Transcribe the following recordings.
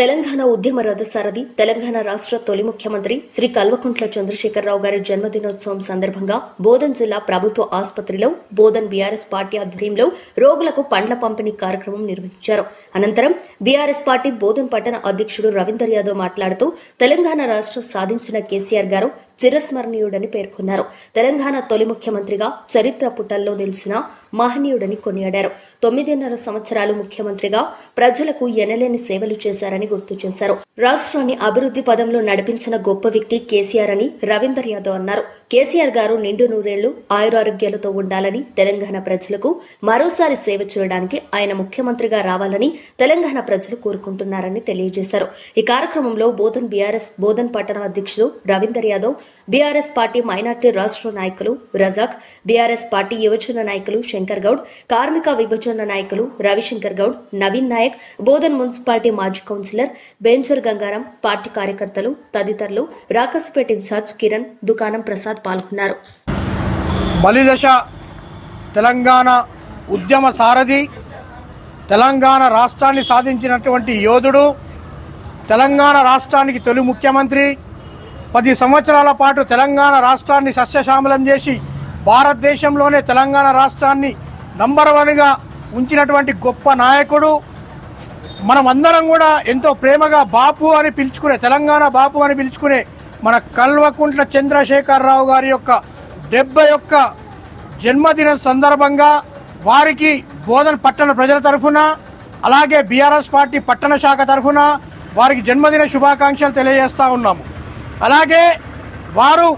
తెలంగాణ ఉద్యమ రథసారథి తెలంగాణ రాష్ట్ర తొలి ముఖ్యమంత్రి శ్రీ కల్వకుంట్ల చంద్రశేఖరరావు గారి జన్మదినోత్సవం సందర్భంగా బోధన్ జిల్లా ప్రభుత్వ ఆసుపత్రిలో బోధన్ బీఆర్ఎస్ పార్టీ ఆధ్వర్యంలో రోగులకు పండ్ల పంపిణీ కార్యక్రమం నిర్వహించారు. అనంతరం బీఆర్ఎస్ పార్టీ బోధన్ పట్టణ అధ్యక్షుడు రవీందర్ యాదవ్ మాట్లాడుతూ తెలంగాణ రాష్ట్రం సాధించిన కేసీఆర్ గారు చిరస్మరణీయుడని పేర్కొన్నారు. తెలంగాణ తొలి ముఖ్యమంత్రిగా చరిత్ర పుటల్లో నిలిచిన మహనీయుడని కొనియాడారు. 9.5 సంవత్సరాలు ముఖ్యమంత్రిగా ప్రజలకు ఎనలేని సేవలు చేశారని గుర్తు చేశారు. రాష్ట్రాన్ని అభివృద్ధి పదంలో నడిపించిన గొప్ప వ్యక్తి కేసీఆర్ అని రవీందర్ యాదవ్ అన్నారు. కేసీఆర్ గారు నిండు నూరేళ్లు ఆయురారోగ్యాలతో ఉండాలని, తెలంగాణ ప్రజలకు మరోసారి సేవ చేయడానికి ఆయన ముఖ్యమంత్రిగా రావాలని తెలంగాణ ప్రజలు కోరుకుంటున్నారని తెలియజేశారు. ఈ కార్యక్రమంలో బోధన్ బీఆర్ఎస్ బోధన్ పట్టణ అధ్యక్షుడు Ravinder Yadav, BRS party minority రాష్ట్ర నాయకులు రజాక్, బీఆర్ఎస్ పార్టీ యువజన నాయకులు శంకర్ గౌడ్, కార్మిక విభజన నాయకులు రవిశంకర్ గౌడ్, నవీన్ నాయక్, బోధన్ మున్సిపాలిటీ మాజీ కౌన్సిలర్ బెంచర్ గంగారాం, పార్టీ కార్యకర్తలు తదితరులు, రాకసిపేట ఇన్ఛార్జ్ కిరణ్, దుకాణం ప్రసాద్ పాల్గొన్నారు. బలిదశ తెలంగాణ ఉద్యమ సారథి, తెలంగాణ రాష్ట్రాన్ని సాధించినటువంటి యోధుడు, తెలంగాణ రాష్ట్రానికి తొలి ముఖ్యమంత్రి, 10 సంవత్సరాల పాటు తెలంగాణ రాష్ట్రాన్ని సస్యశ్యామలం చేసి భారతదేశంలోనే తెలంగాణ రాష్ట్రాన్ని నంబర్ 1గా ఉంచినటువంటి గొప్ప నాయకుడు. మనమందరం కూడా ఎంతో ప్రేమగా బాపు అని పిలుచుకునే, తెలంగాణ బాపు అని పిలుచుకునే మన కల్వకుంట్ల చంద్రశేఖరరావు గారి యొక్క 71 జన్మదిన సందర్భంగా వారికి బోధన్ పట్టణ ప్రజల తరఫున, అలాగే బీఆర్ఎస్ పార్టీ పట్టణ శాఖ తరఫున వారికి జన్మదిన శుభాకాంక్షలు తెలియజేస్తా ఉన్నాము. అలాగే వారు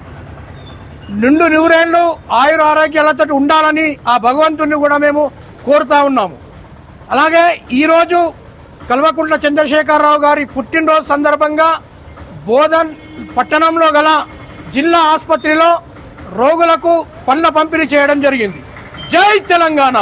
నిండు నూరేళ్లు ఆయుర ఆరోగ్యాలతో ఉండాలని ఆ భగవంతుని కూడా మేము కోరుతా ఉన్నాము. అలాగే ఈరోజు కల్వకుంట్ల చంద్రశేఖరరావు గారి పుట్టినరోజు సందర్భంగా బోధన్ పట్టణంలో గల జిల్లా ఆసుపత్రిలో రోగులకు పండ్ల పంపిణీ చేయడం జరిగింది. జై తెలంగాణ.